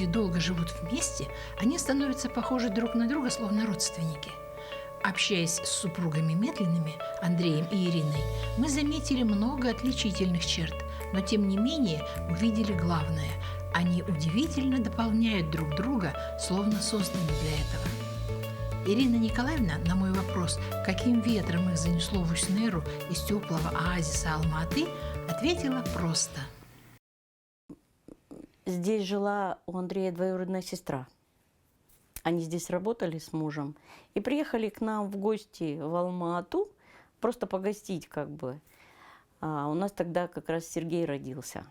люди долго живут вместе, они становятся похожи друг на друга, словно родственники. Общаясь с супругами Метлиными, Андреем и Ириной, мы заметили много отличительных черт, но тем не менее увидели главное – они удивительно дополняют друг друга, словно созданы для этого. Ирина Николаевна на мой вопрос, каким ветром их занесло в Уснеру из теплого оазиса Алма-Аты, ответила просто. Здесь жила у Андрея двоюродная сестра. Они здесь работали с мужем и приехали к нам в гости в Алма-Ату, просто погостить как бы. А у нас тогда как раз Сергей родился.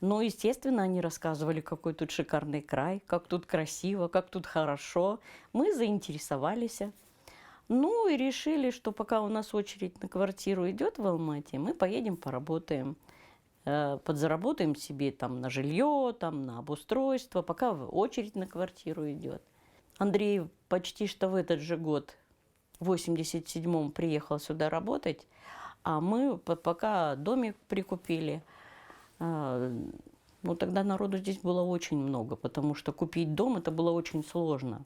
Ну, естественно, они рассказывали, какой тут шикарный край, как тут красиво, как тут хорошо. Мы заинтересовались. Ну, и решили, что пока у нас очередь на квартиру идет в Алмате, мы поедем поработаем. Подзаработаем себе там на жилье, там на обустройство, пока очередь на квартиру идет. Андрей почти что в этот же год, в 87-м, приехал сюда работать, а мы пока домик прикупили. Ну, тогда народу здесь было очень много, потому что купить дом это было очень сложно.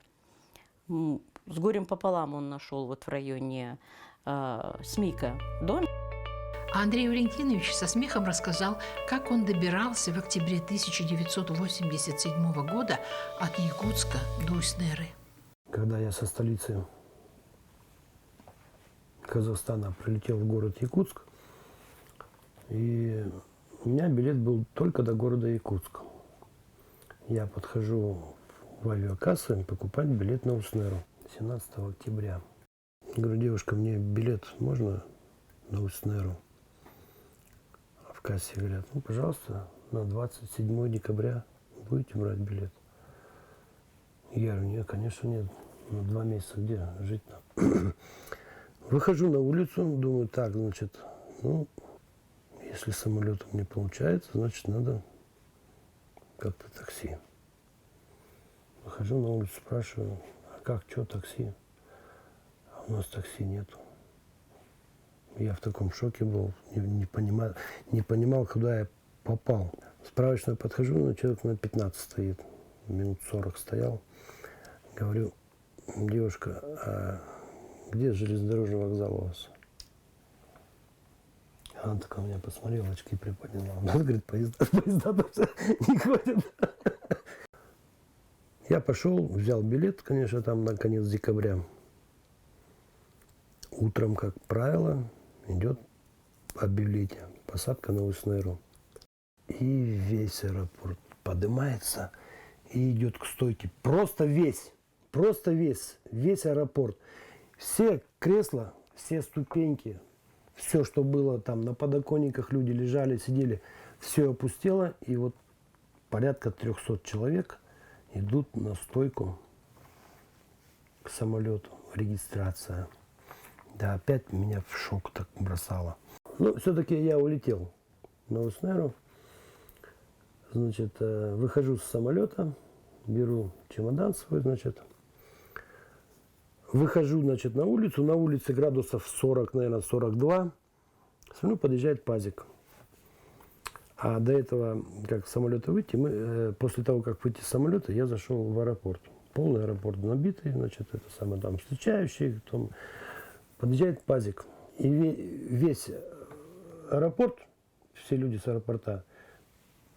С горем пополам он нашел вот в районе Смика дом. А Андрей Валентинович со смехом рассказал, как он добирался в октябре 1987 года от Якутска до Уснеры. Когда я со столицы Казахстана прилетел в город Якутск, и у меня билет был только до города Якутск. Я подхожу в авиакассу покупать билет на Уснеру 17 октября. Говорю, девушка, мне билет можно на Уснеру? А в кассе говорят, ну, пожалуйста, на 27 декабря будете брать билет? Я говорю, нет, конечно, нет. На 2 месяца где жить-то? Выхожу на улицу, думаю, так, значит, ну, если самолетом не получается, значит, надо как-то такси. Выхожу на улицу, спрашиваю, а как, что такси? А у нас такси нету. Я в таком шоке был, не понимал, куда я попал. В справочную подхожу, но человек на 15 стоит, минут 40 стоял. Говорю, девушка, а где железнодорожный вокзал у вас? Она такая меня посмотрела, очки приподняла. Она говорит, поезда там не ходят. Я пошел, взял билет, конечно, там на конец декабря. Утром, как правило, идет объявление, посадка на Уснеру. И весь аэропорт поднимается и идет к стойке. Просто весь аэропорт. Все кресла, все ступеньки, все, что было там на подоконниках, люди лежали, сидели, все опустело. И вот порядка 300 человек идут на стойку к самолету, регистрация. Да, опять меня в шок так бросало. Но все-таки я улетел на Уснеру. Значит, выхожу с самолета, беру чемодан свой, значит, выхожу, значит, на улице градусов 40, наверное, 42. Смотрю, подъезжает пазик. А до этого, как с самолета выйти, после того, как выйти с самолета, я зашел в аэропорт. Полный аэропорт набитый, значит, это самое там встречающие, потом подъезжает пазик. И весь аэропорт, все люди с аэропорта,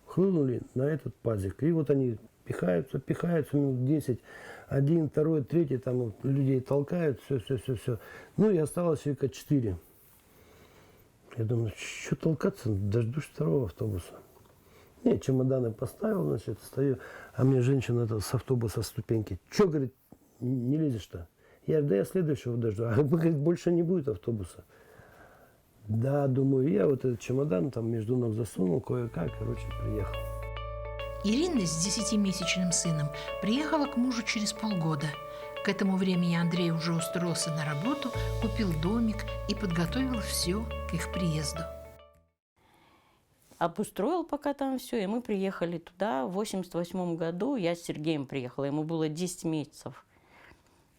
хлынули на этот пазик. И вот они пихаются минут 10. Один, второй, третий, там вот, людей толкают, все. Ну и осталось только 4. Я думаю, что толкаться, дождусь второго автобуса. Не, чемоданы поставил, значит, стою, а мне женщина с автобуса ступеньки. Че, говорит, не лезешь-то? Я говорю, да я следующего дожду. А говорит, больше не будет автобуса. Да, думаю, я вот этот чемодан там между ног засунул, кое-как, короче, приехал. Ирина с 10-месячным сыном приехала к мужу через полгода. К этому времени Андрей уже устроился на работу, купил домик и подготовил все к их приезду. Обустроил пока там все, и мы приехали туда. В 88 году я с Сергеем приехала, ему было 10 месяцев.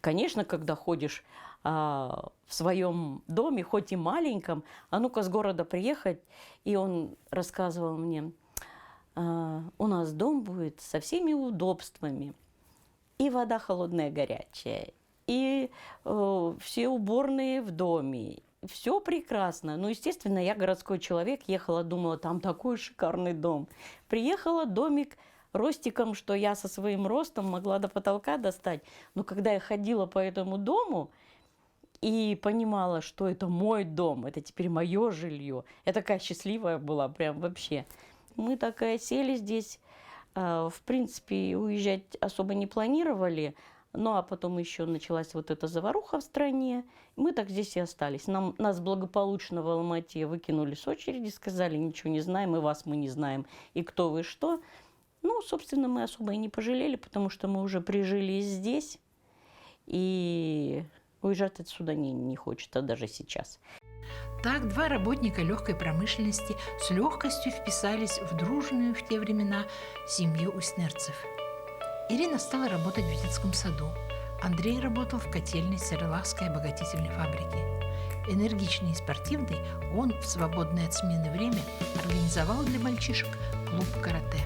Конечно, когда ходишь в своем доме, хоть и маленьком, а ну-ка с города приехать, и он рассказывал мне, у нас дом будет со всеми удобствами. И вода холодная, горячая, и все уборные в доме. Все прекрасно. Ну, естественно, я городской человек, ехала, думала, там такой шикарный дом. Приехала, домик ростиком, что я со своим ростом могла до потолка достать. Но когда я ходила по этому дому и понимала, что это мой дом, это теперь мое жилье, я такая счастливая была, прям вообще. Мы такая сели здесь. В принципе, уезжать особо не планировали, ну а потом еще началась вот эта заваруха в стране. Мы так здесь и остались. Нас благополучно в Алма-Ате выкинули с очереди, сказали, ничего не знаем, и вас мы не знаем, и кто вы, что. Ну, собственно, мы особо и не пожалели, потому что мы уже прижились здесь, и уезжать отсюда не хочется даже сейчас. Так два работника легкой промышленности с легкостью вписались в дружную в те времена семью уснерцев. Ирина стала работать в детском саду. Андрей работал в котельной Сарелахской обогатительной фабрики. Энергичный и спортивный, он в свободное от смены время организовал для мальчишек клуб карате.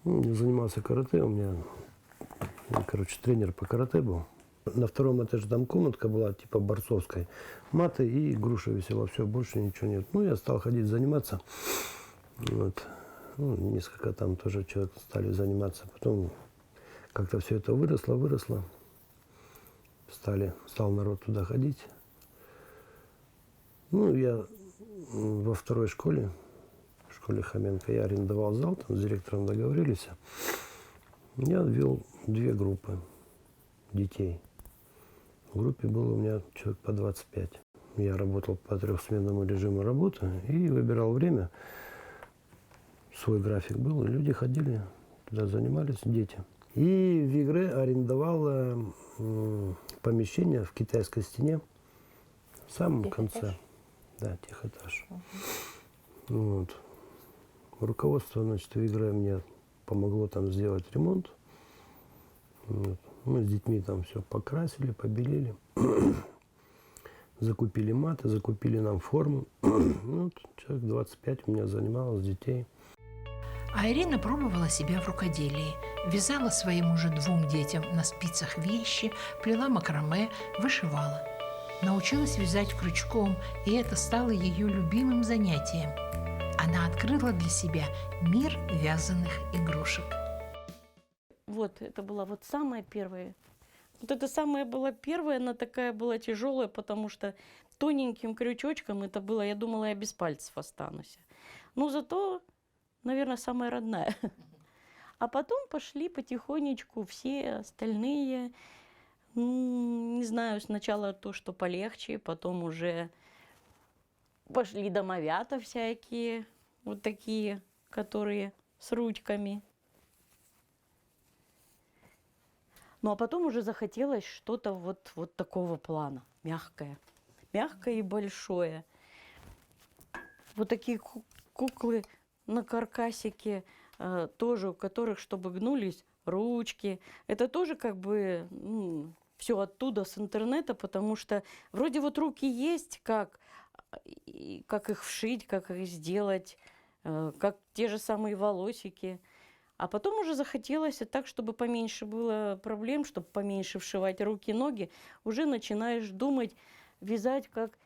Я занимался карате, у меня, тренер по карате был. На втором этаже там комнатка была, типа борцовской. Маты и груша висела, все, больше ничего нет. Ну, я стал ходить заниматься. Вот. Ну, несколько там тоже человек стали заниматься. Потом как-то все это выросло. Стал народ туда ходить. Ну, я во второй школе, в школе Хоменко, я арендовал зал, там с директором договорились. Я вел 2 группы детей. В группе было у меня человек по 25. Я работал по 3-сменному режиму работы и выбирал время. Свой график был, и люди ходили, туда занимались, дети. И в Игре арендовал помещение в Китайской стене в самом конце. Да, техэтаж. Вот. Руководство, значит, в Игре мне помогло там сделать ремонт. Вот. Мы с детьми там все покрасили, побелили, закупили маты, закупили нам форму. Вот, человек 25 у меня занималось детей. А Ирина пробовала себя в рукоделии. Вязала своим уже 2 детям на спицах вещи, плела макраме, вышивала. Научилась вязать крючком, и это стало ее любимым занятием. Она открыла для себя мир вязаных игрушек. Вот, это была вот самая первая. Вот это самая была первая, она такая была тяжелая, потому что тоненьким крючочком это было, я думала, я без пальцев останусь. Но зато, наверное, самая родная. А потом пошли потихонечку все остальные, не знаю, сначала то, что полегче, потом уже пошли домовята всякие, вот такие, которые с ручками. Ну, а потом уже захотелось что-то вот такого плана, мягкое и большое. Вот такие куклы на каркасике, тоже у которых, чтобы гнулись ручки. Это тоже как бы все оттуда, с интернета, потому что вроде вот руки есть, как их вшить, как их сделать, как те же самые волосики. А потом уже захотелось так, чтобы поменьше было проблем, чтобы поменьше вшивать руки, ноги. Уже начинаешь думать, вязать как...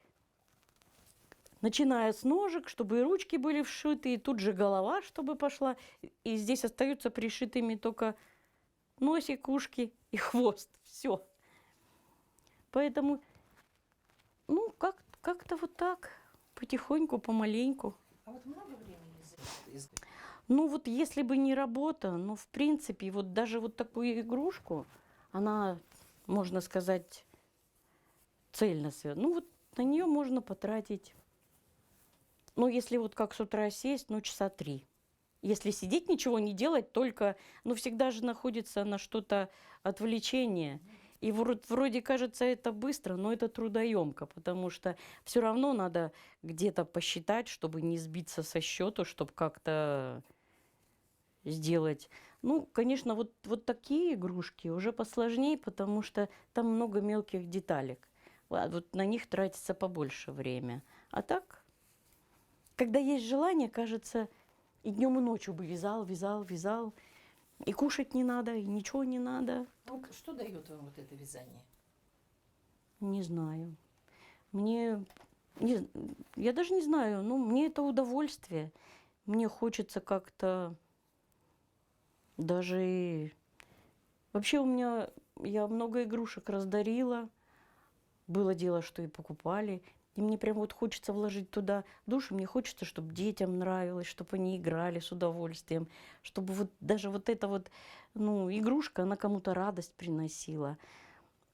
Начиная с ножек, чтобы и ручки были вшиты, и тут же голова, чтобы пошла. И здесь остаются пришитыми только носик, ушки и хвост. Все. Поэтому, как-то вот так, потихоньку, помаленьку. А вот много времени? Вот если бы не работа, в принципе, вот даже вот такую игрушку, она, можно сказать, цельно связана. Вот на нее можно потратить, если вот как с утра сесть, часа 3. Если сидеть, ничего не делать, только, всегда же находится на что-то отвлечение. И вроде кажется это быстро, но это трудоемко, потому что все равно надо где-то посчитать, чтобы не сбиться со счету, чтобы как-то сделать. Конечно, вот такие игрушки уже посложнее, потому что там много мелких деталек. Вот на них тратится побольше времени. А так, когда есть желание, кажется, И днем, и ночью бы вязал, вязал, вязал. И кушать не надо, и ничего не надо. Ну, что дает вам вот это вязание? Не знаю. Мне, я даже не знаю, ну, мне это удовольствие. Мне хочется как-то даже... Вообще у меня, я много игрушек раздарила. Было дело, что и покупали. И мне прям вот хочется вложить туда душу. Мне хочется, чтобы детям нравилось, чтобы они играли с удовольствием. Чтобы вот даже вот эта вот, ну, игрушка, она кому-то радость приносила.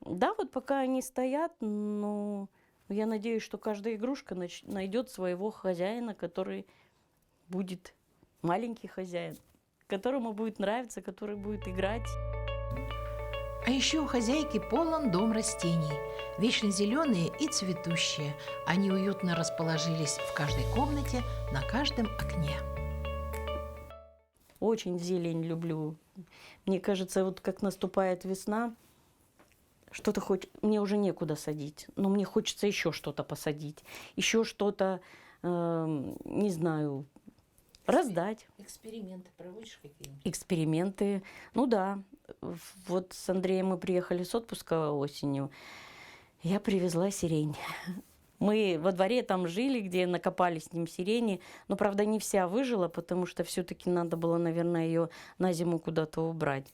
Да, вот пока они стоят, но я надеюсь, что каждая игрушка найдет своего хозяина, который будет маленький хозяин, которому будет нравиться, который будет играть. А еще у хозяйки полон дом растений, вечно зеленые и цветущие. Они уютно расположились в каждой комнате, на каждом окне. Очень зелень люблю. Мне кажется, вот как наступает весна, что-то хоть мне уже некуда садить, но мне хочется еще что-то посадить, еще что-то, не знаю, раздать. Эксперименты проводишь какие-нибудь? Эксперименты. Ну да. Вот с Андреем мы приехали с отпуска осенью. Я привезла сирень. Мы во дворе там жили, где накопали с ним сирени. Но, правда, не вся выжила, потому что все-таки надо было, наверное, ее на зиму куда-то убрать.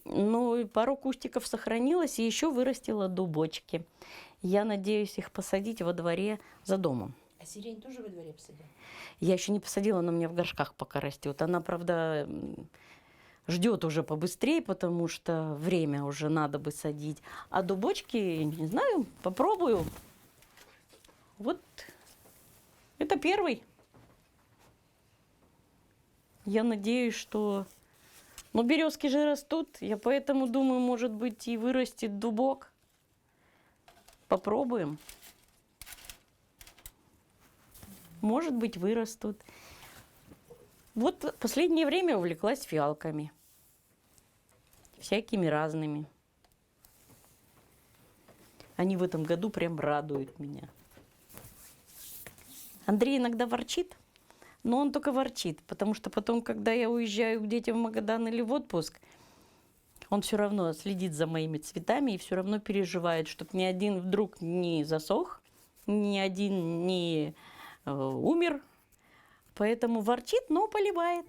Ну, и пару кустиков сохранилось, и еще вырастила дубочки. Я надеюсь их посадить во дворе за домом. А сирень тоже во дворе посадила? Я еще не посадила, она у меня в горшках пока растет. Она, правда, ждет уже побыстрее, потому что время уже надо бы садить. А дубочки, не знаю, попробую. Вот это первый. Я надеюсь, что... Ну, березки же растут, я поэтому думаю, может быть, и вырастет дубок. Попробуем. Может быть, вырастут. Вот в последнее время увлеклась фиалками. Всякими разными. Они в этом году прям радуют меня. Андрей иногда ворчит, но он только ворчит, потому что потом, когда я уезжаю к детям в Магадан или в отпуск, он все равно следит за моими цветами и все равно переживает, чтобы ни один вдруг не засох, ни один не умер. Поэтому ворчит, но поливает.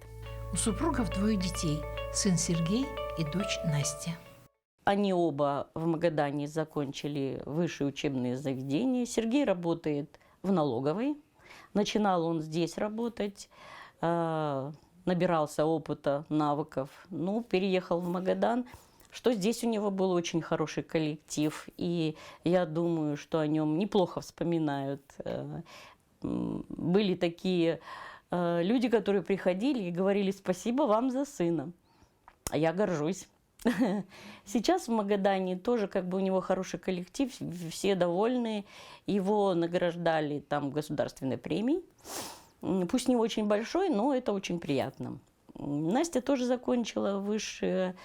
У супругов двое детей, сын Сергей и дочь Настя. Они оба в Магадане закончили высшие учебные заведения. Сергей работает в налоговой. Начинал он здесь работать, набирался опыта, навыков. Ну, переехал в Магадан, что здесь у него был очень хороший коллектив. И я думаю, что о нем неплохо вспоминают. Были такие люди, которые приходили и говорили: спасибо вам за сына. А я горжусь. Сейчас в Магадане тоже как бы у него хороший коллектив, все довольны. Его награждали там государственной премией. Пусть не очень большой, но это очень приятно. Настя тоже закончила высшее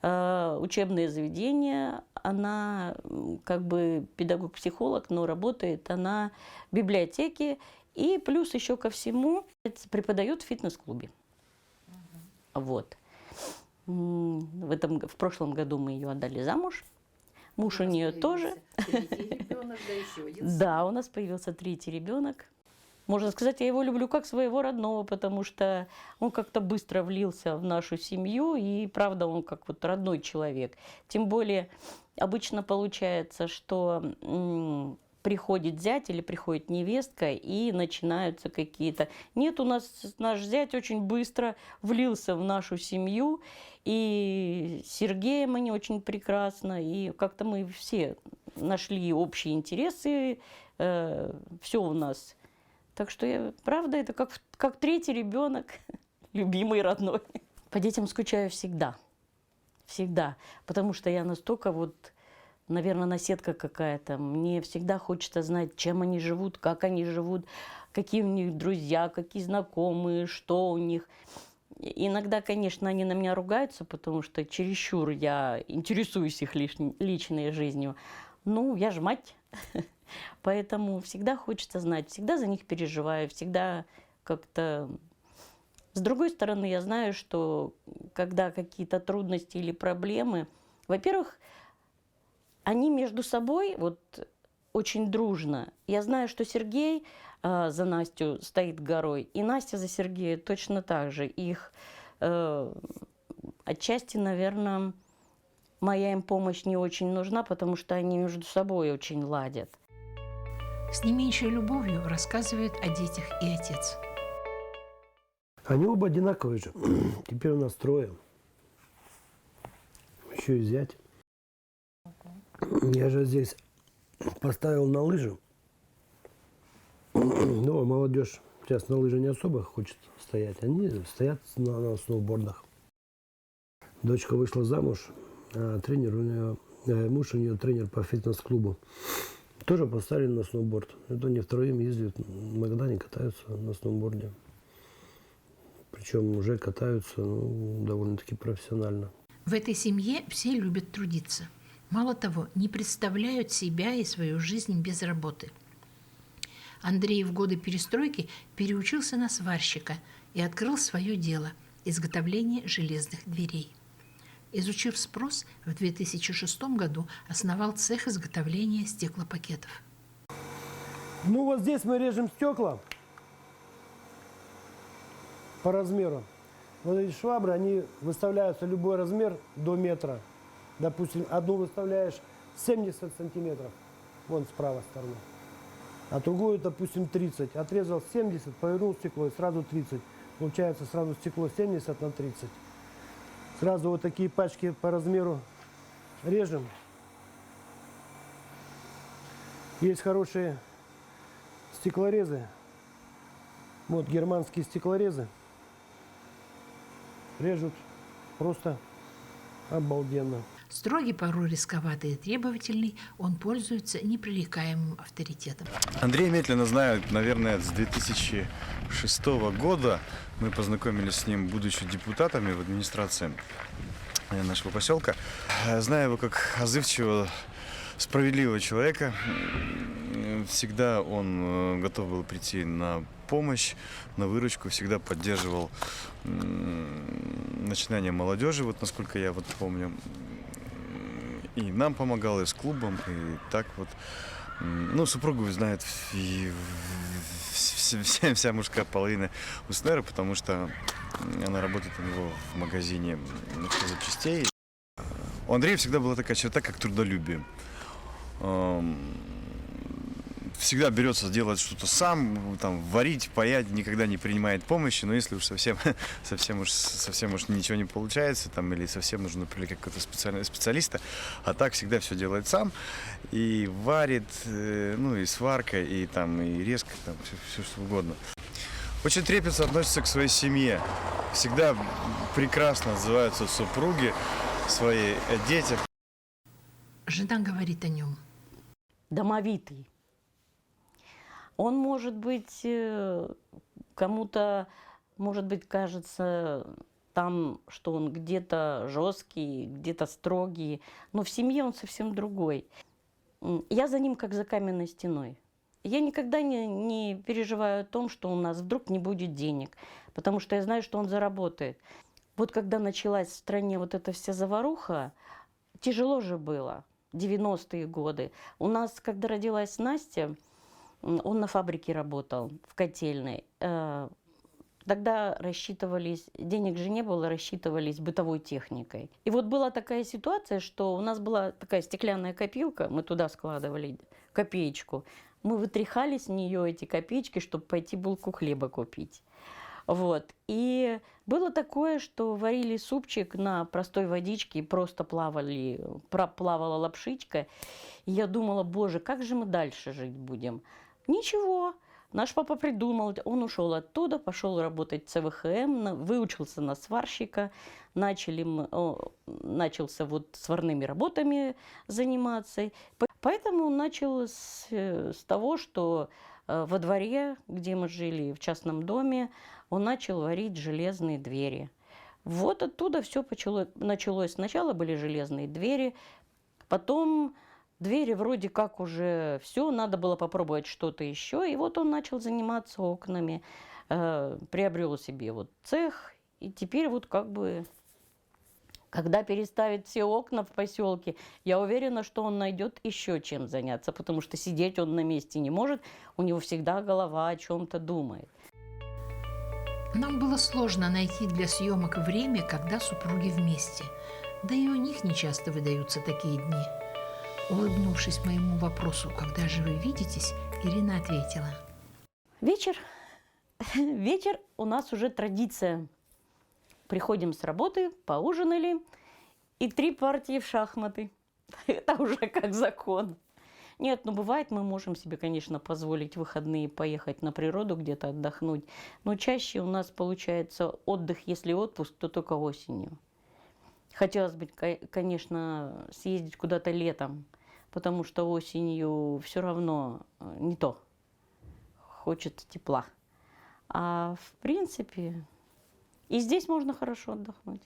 учебное заведение. Она как бы педагог-психолог, но работает она в библиотеке. И плюс еще ко всему преподает в фитнес-клубе. Вот. В прошлом году мы ее отдали замуж. Муж у нее тоже. Да, у нас появился третий ребенок. Можно сказать, я его люблю как своего родного, потому что он как-то быстро влился в нашу семью, и правда он как вот родной человек. Тем более обычно получается, что приходит зять или приходит невестка, и начинаются какие-то... Нет, у нас наш зять очень быстро влился в нашу семью, и с Сергеем они очень прекрасно, и как-то мы все нашли общие интересы, все у нас. Так что, правда, это как третий ребенок, любимый, родной. По детям скучаю всегда, всегда, потому что я настолько вот... Наверное, наседка какая-то. Мне всегда хочется знать, чем они живут, как они живут, какие у них друзья, какие знакомые, что у них. Иногда, конечно, они на меня ругаются, потому что чересчур я интересуюсь их личной жизнью. Ну, я ж мать. Поэтому всегда хочется знать, всегда за них переживаю, всегда как-то С другой стороны, я знаю, что когда какие-то трудности или проблемы, во-первых, они между собой вот очень дружно. Я знаю, что Сергей за Настю стоит горой, и Настя за Сергея точно так же. Их отчасти, наверное, моя им помощь не очень нужна, потому что они между собой очень ладят. С не меньшей любовью рассказывает о детях и отец. Они оба одинаковые же. Теперь у нас трое. Еще и зять. Я же здесь поставил на лыжи. Ну, молодежь сейчас на лыжи не особо хочет стоять. Они стоят на сноубордах. Дочка вышла замуж, а тренер у нее, муж у нее тренер по фитнес-клубу. Тоже поставили на сноуборд. Это они втроем ездят в Магадане, катаются на сноуборде. Причем уже катаются довольно-таки профессионально. В этой семье все любят трудиться. Мало того, не представляют себя и свою жизнь без работы. Андрей в годы перестройки переучился на сварщика и открыл свое дело – изготовление железных дверей. Изучив спрос, в 2006 году основал цех изготовления стеклопакетов. Ну вот здесь мы режем стекла по размеру. Вот эти швабры, они выставляются любой размер до метра. Допустим, одну выставляешь 70 сантиметров, вон с правой стороны. А другую, допустим, 30. Отрезал 70, повернул стекло и сразу 30. Получается сразу стекло 70 на 30. Сразу вот такие пачки по размеру режем. Есть хорошие стеклорезы. Вот германские стеклорезы. Режут просто обалденно. Строгий, порой рисковатый и требовательный, он пользуется непререкаемым авторитетом. Андрея Метлина знаю, наверное, с 2006 года. Мы познакомились с ним, будучи депутатами в администрации нашего поселка. Знаю его как отзывчивого, справедливого человека. Всегда он готов был прийти на помощь, на выручку, всегда поддерживал начинания молодежи, вот насколько я вот помню. И нам помогал, и с клубом, и так вот. Ну, супругу знает и вся мужская половина УСНР, потому что она работает у него в магазине запчастей. У Андрея всегда была такая черта, как трудолюбие. Всегда берется делать что-то сам, там, варить, паять, никогда не принимает помощи, но если уж совсем уж ничего не получается, там, или совсем нужно привлекать какого-то специалиста, а так всегда все делает сам, и варит, ну, и сварка, и там, и резка, там, все что угодно. Очень трепетно относится к своей семье, всегда прекрасно отзываются супруги свои, о детях. Жена говорит о нем. Домовитый. Он может быть, кому-то, может быть, кажется там, что он где-то жесткий, где-то строгий, но в семье он совсем другой. Я за ним как за каменной стеной. Я никогда не переживаю о том, что у нас вдруг не будет денег, потому что я знаю, что он заработает. Вот когда началась в стране вот эта вся заваруха, тяжело же было, 90-е годы. У нас, когда родилась Настя, он на фабрике работал, в котельной. Тогда рассчитывались, денег же не было, рассчитывались бытовой техникой. И вот была такая ситуация, что у нас была такая стеклянная копилка, мы туда складывали копеечку. Мы вытряхали с нее эти копеечки, чтобы пойти булку хлеба купить. Вот. И было такое, что варили супчик на простой водичке, и просто плавала лапшичка. И я думала, боже, как же мы дальше жить будем? Ничего. Наш папа придумал, он ушел оттуда, пошел работать в ЦВХМ, выучился на сварщика, начался вот сварными работами заниматься. Поэтому он начал с того, что во дворе, где мы жили, в частном доме, он начал варить железные двери. Вот оттуда все началось. Сначала были железные двери, потом двери вроде как уже все, надо было попробовать что-то еще. И вот он начал заниматься окнами. приобрел себе вот цех, и теперь вот как бы, когда переставит все окна в поселке, я уверена, что он найдет еще чем заняться, потому что сидеть он на месте не может, у него всегда голова о чем-то думает. Нам было сложно найти для съемок время, когда супруги вместе. Да и у них нечасто выдаются такие дни. Улыбнувшись моему вопросу, когда же вы видитесь, Ирина ответила. Вечер. Вечер у нас уже традиция. Приходим с работы, поужинали, и 3 партии в шахматы. Это уже как закон. Нет, ну бывает, мы можем себе, конечно, позволить в выходные поехать на природу где-то отдохнуть, но чаще у нас получается отдых, если отпуск, то только осенью. Хотелось бы, конечно, съездить куда-то летом, потому что осенью все равно не то. Хочется тепла. А в принципе, и здесь можно хорошо отдохнуть.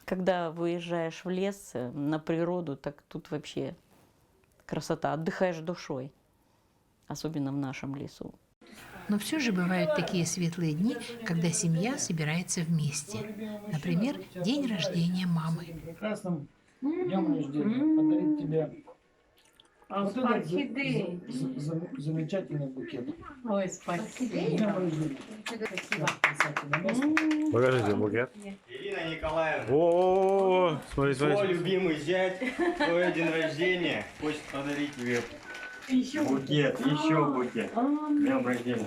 Когда выезжаешь в лес, на природу, так тут вообще красота. Отдыхаешь душой, особенно в нашем лесу. Но все же бывают такие светлые дни, когда семья собирается вместе. Например, день рождения мамы. Прекрасным днем рождения подарить тебе вот этот замечательный букет. Ой, спасибо. Днем рождения. Спасибо. Покажите букет. Ирина Николаевна, О, смотри, твой смотри. любимый зять, твой день рождения, хочет подарить тебе букет, еще букет. Днем рождения.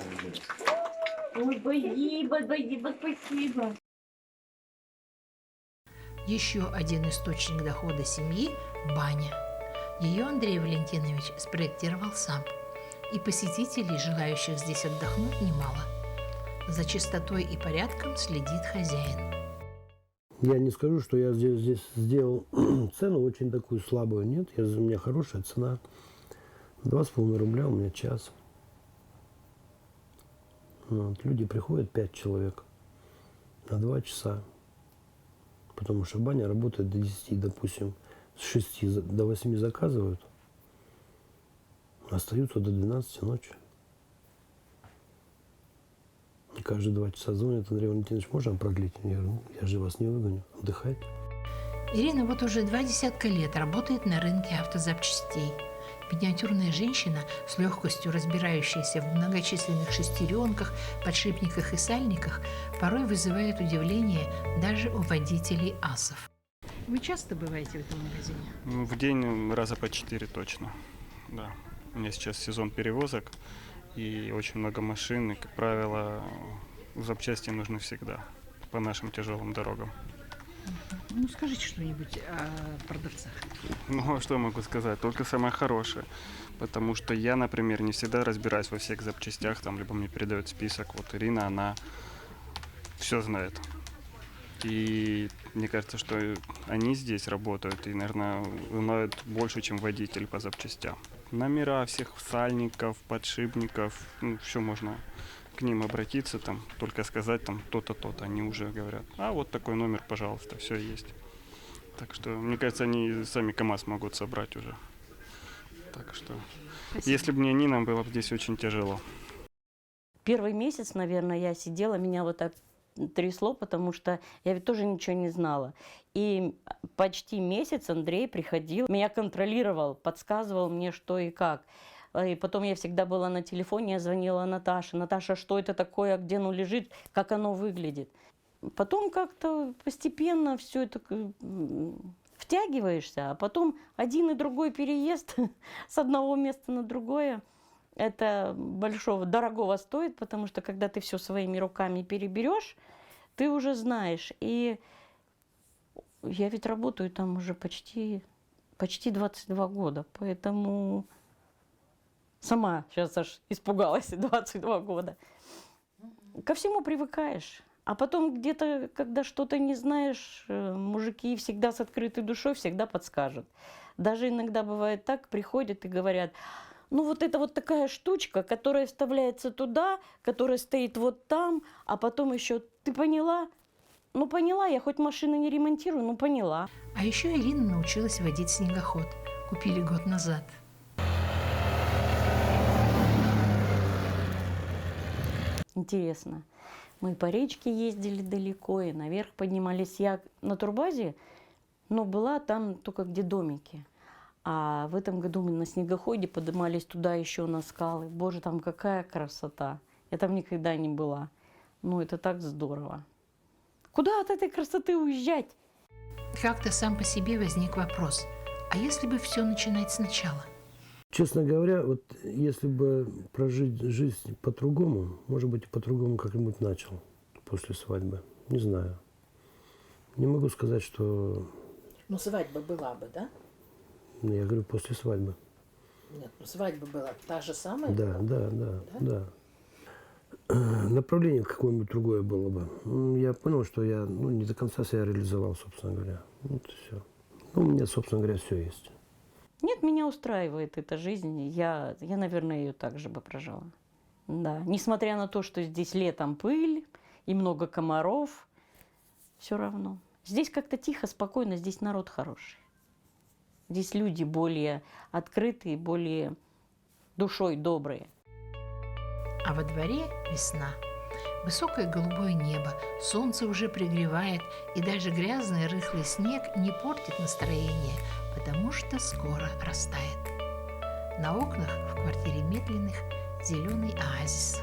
Ой, спасибо, спасибо. Еще один источник дохода семьи – баня. Ее Андрей Валентинович спроектировал сам. И посетителей, желающих здесь отдохнуть, немало. За чистотой и порядком следит хозяин. Я не скажу, что я здесь сделал цену очень такую слабую. Нет, у меня хорошая цена. 2,5 рубля у меня час. Вот, люди приходят 5 человек на 2 часа. Потому что баня работает до 10, допустим, с 6 до 8 заказывают, остаются до 12 ночи. И каждые 2 часа звонят: Андрей Валентинович, можно продлить? Я говорю, я же вас не выгоню, отдыхайте. Ирина вот уже 20 лет работает на рынке автозапчастей. Миниатюрная женщина, с легкостью разбирающаяся в многочисленных шестеренках, подшипниках и сальниках, порой вызывает удивление даже у водителей асов. Вы часто бываете в этом магазине? Ну, в день раза по 4 точно. Да. У меня сейчас сезон перевозок и очень много машин, и, как правило, запчасти нужны всегда по нашим тяжелым дорогам. Ну, скажите что-нибудь о продавцах. Ну, что могу сказать? Только самое хорошее. Потому что я, например, не всегда разбираюсь во всех запчастях, там, либо мне передают список. Вот Ирина, она все знает. И мне кажется, что они здесь работают и, наверное, знают больше, чем водитель по запчастям. Номера всех сальников, подшипников, ну, все можно к ним обратиться, там, только сказать, там, то-то, то-то, они уже говорят: а вот такой номер, пожалуйста, все есть. Так что, мне кажется, они сами КамАЗ могут собрать уже. Так что, если бы не они, нам было бы здесь очень тяжело. Первый месяц, наверное, я сидела, меня вот так трясло, потому что я ведь тоже ничего не знала. И почти месяц Андрей приходил, меня контролировал, подсказывал мне, что и как. И потом я всегда была на телефоне, я звонила Наташе. Наташа, что это такое, где оно лежит, как оно выглядит. Потом как-то постепенно все это втягиваешься, а потом один и другой переезд с одного места на другое. Это дорогого стоит, потому что когда ты все своими руками переберешь, ты уже знаешь. И я ведь работаю там уже почти 22 года, поэтому сама сейчас аж испугалась, 22 года. Ко всему привыкаешь. А потом где-то, когда что-то не знаешь, мужики всегда с открытой душой всегда подскажут. Даже иногда бывает так, приходят и говорят: ну вот это вот такая штучка, которая вставляется туда, которая стоит вот там, а потом еще: ты поняла? Ну поняла, я хоть машины не ремонтирую, ну поняла. А еще Ирина научилась водить снегоход. Купили год назад. Интересно. Мы по речке ездили далеко и наверх поднимались. Я на турбазе, но была там только где домики. А в этом году мы на снегоходе поднимались туда еще на скалы. Боже, там какая красота. Я там никогда не была. Ну, это так здорово. Куда от этой красоты уезжать? Как-то сам по себе возник вопрос, а если бы все начинать сначала? Честно говоря, вот если бы прожить жизнь по-другому, может быть, по-другому как-нибудь начал после свадьбы. Не знаю. Не могу сказать, что... Ну, свадьба была бы, да? Я говорю, после свадьбы. Нет, ну свадьба была та же самая? Да, была? да. Направление какое-нибудь другое было бы. Я понял, что я не до конца себя реализовал, собственно говоря. Вот и все. У меня, собственно говоря, все есть. Нет, меня устраивает эта жизнь. Я, наверное, ее так же бы прожила. Да. Несмотря на то, что здесь летом пыль и много комаров, все равно. Здесь как-то тихо, спокойно, здесь народ хороший. Здесь люди более открытые, более душой добрые. А во дворе весна. Высокое голубое небо, солнце уже пригревает, и даже грязный рыхлый снег не портит настроение, потому что скоро растает. На окнах в квартире Метлиных зеленый оазис.